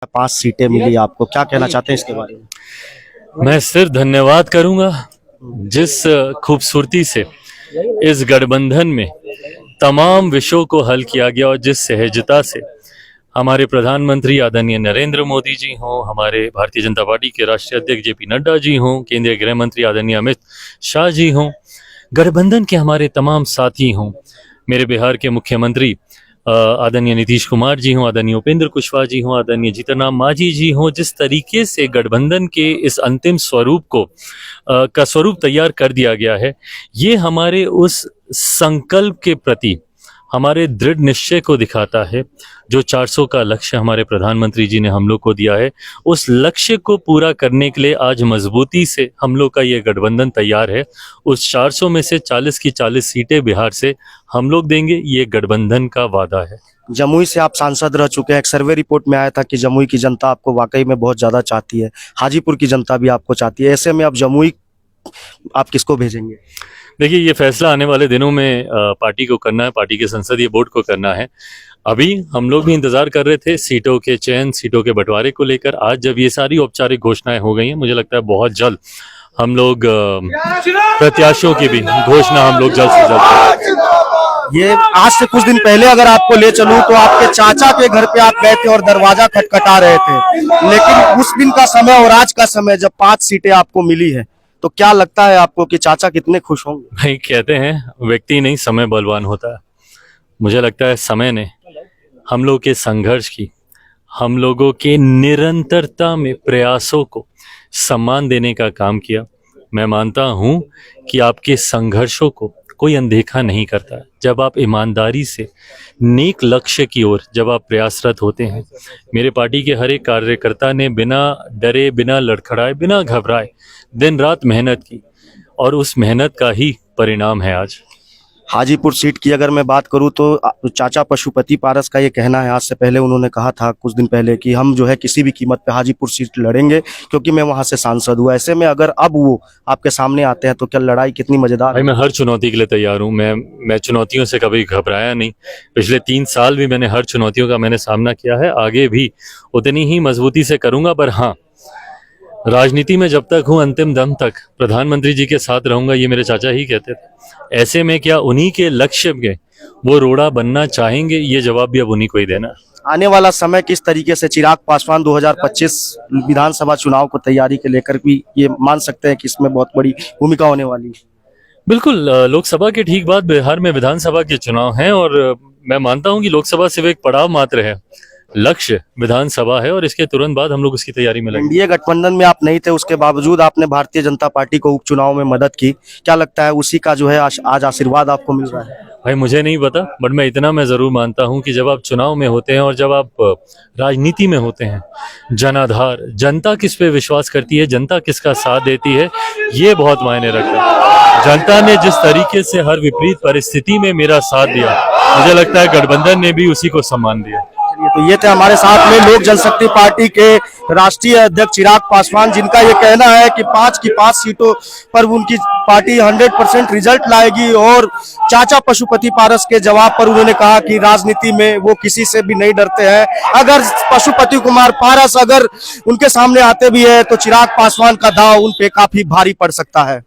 5 सीटें मिली आपको, क्या कहना चाहते हैं इसके बारे में? मैं सिर्फ धन्यवाद करूंगा जिस खूबसूरती से इस गठबंधन में तमाम विषयों को हल किया गया और जिस सहजता से हमारे प्रधानमंत्री आदरणीय नरेंद्र मोदी जी हों, हमारे भारतीय जनता पार्टी के राष्ट्रीय अध्यक्ष जेपी नड्डा जी हों, केंद्रीय गृह मंत्री आदरणीय अमित शाह जी हों, गठबंधन के हमारे तमाम साथी हों, मेरे बिहार के मुख्यमंत्री आदरणीय नीतीश कुमार जी हों, आदरणीय उपेंद्र कुशवाहा जी हों, आदरणीय जीतन राम मांझी जी हों, जिस तरीके से गठबंधन के इस अंतिम स्वरूप को का स्वरूप तैयार कर दिया गया है, ये हमारे उस संकल्प के प्रति हमारे दृढ़ निश्चय को दिखाता है। जो 400 का लक्ष्य हमारे प्रधानमंत्री जी ने हम लोग को दिया है, उस लक्ष्य को पूरा करने के लिए आज मजबूती से हम लोग का ये गठबंधन तैयार है। उस 400 में से 40 की 40 सीटें बिहार से हम लोग देंगे, ये गठबंधन का वादा है। जमुई से आप सांसद रह चुके हैं, एक सर्वे रिपोर्ट में आया था कि जमुई की जनता आपको वाकई में बहुत ज्यादा चाहती है, हाजीपुर की जनता भी आपको चाहती है, ऐसे में अब जमुई आप किसको भेजेंगे? देखिए, ये फैसला आने वाले दिनों में पार्टी को करना है, पार्टी के संसदीय बोर्ड को करना है। अभी हम लोग भी इंतजार कर रहे थे सीटों के चयन, सीटों के बंटवारे को लेकर। आज जब ये सारी औपचारिक घोषणाएं हो गई हैं, मुझे लगता है बहुत जल्द हम लोग प्रत्याशियों की भी घोषणा हम लोग जल्द से जल्द करेंगे। ये आज से कुछ दिन पहले अगर आपको ले चलूं तो आपके चाचा के घर पे आप गए थे और दरवाजा खटखटा रहे थे, लेकिन उस दिन का समय और आज का समय जब 5 सीटें आपको मिली है, तो क्या लगता है आपको कि चाचा कितने खुश होंगे? भाई, कहते हैं व्यक्ति नहीं समय बलवान होता है। मुझे लगता है समय ने हम लोग के संघर्ष की, हम लोगों के निरंतरता में प्रयासों को सम्मान देने का काम किया। मैं मानता हूं कि आपके संघर्षों को कोई अनदेखा नहीं करता। जब आप ईमानदारी से नेक लक्ष्य की ओर जब आप प्रयासरत होते हैं, मेरे पार्टी के हर एक कार्यकर्ता ने बिना डरे, बिना लड़खड़ाए, बिना घबराए दिन रात मेहनत की और उस मेहनत का ही परिणाम है आज। हाजीपुर सीट की अगर मैं बात करूं तो चाचा पशुपति पारस का ये कहना है, आज से पहले उन्होंने कहा था कुछ दिन पहले कि हम जो है किसी भी कीमत पे हाजीपुर सीट लड़ेंगे क्योंकि मैं वहां से सांसद हुआ। ऐसे में अगर अब वो आपके सामने आते हैं तो क्या लड़ाई कितनी मजेदार? भाई, मैं हर चुनौती के लिए तैयार हूँ। मैं चुनौतियों से कभी घबराया नहीं। पिछले 3 साल भी मैंने हर चुनौतियों का मैंने सामना किया है, आगे भी उतनी ही मजबूती से करूंगा। पर हाँ, राजनीति में जब तक हूं अंतिम दम तक प्रधानमंत्री जी के साथ रहूंगा, ये मेरे चाचा ही कहते थे। ऐसे में क्या उन्हीं के लक्ष्य में वो रोड़ा बनना चाहेंगे, ये जवाब भी अब उन्हीं को ही देना। आने वाला समय किस तरीके से चिराग पासवान 2025 विधानसभा चुनाव को तैयारी के लेकर भी ये मान सकते हैं कि इसमें बहुत बड़ी भूमिका होने वाली है? बिल्कुल, लोकसभा के ठीक बाद बिहार में विधानसभा के चुनाव हैं और मैं मानता हूं कि लोकसभा सिर्फ एक पड़ाव मात्र है, लक्ष्य विधानसभा है और इसके तुरंत बाद हम लोग उसकी तैयारी में लगे। एनडीए गठबंधन में आप नहीं थे, उसके बावजूद आपने भारतीय जनता पार्टी को उपचुनाव में मदद की, क्या लगता है उसी का जो है आज आशीर्वाद आपको मिल रहा है? भाई, मुझे नहीं पता, बट मैं इतना मैं जरूर मानता हूं कि जब आप चुनाव में होते हैं और जब आप राजनीति में होते हैं, जनाधार, जनता किस पे विश्वास करती है, जनता किसका साथ देती है, ये बहुत मायने रखता है। जनता ने जिस तरीके से हर विपरीत परिस्थिति में मेरा साथ दिया, मुझे लगता है गठबंधन ने भी उसी को सम्मान दिया। तो ये थे हमारे साथ में लोक जनशक्ति पार्टी के राष्ट्रीय अध्यक्ष चिराग पासवान, जिनका ये कहना है कि 5 की 5 सीटों पर उनकी पार्टी 100% रिजल्ट लाएगी। और चाचा पशुपति पारस के जवाब पर उन्होंने कहा कि राजनीति में वो किसी से भी नहीं डरते हैं। अगर पशुपति कुमार पारस अगर उनके सामने आते भी है तो चिराग पासवान का दांव उन पे काफी भारी पड़ सकता है।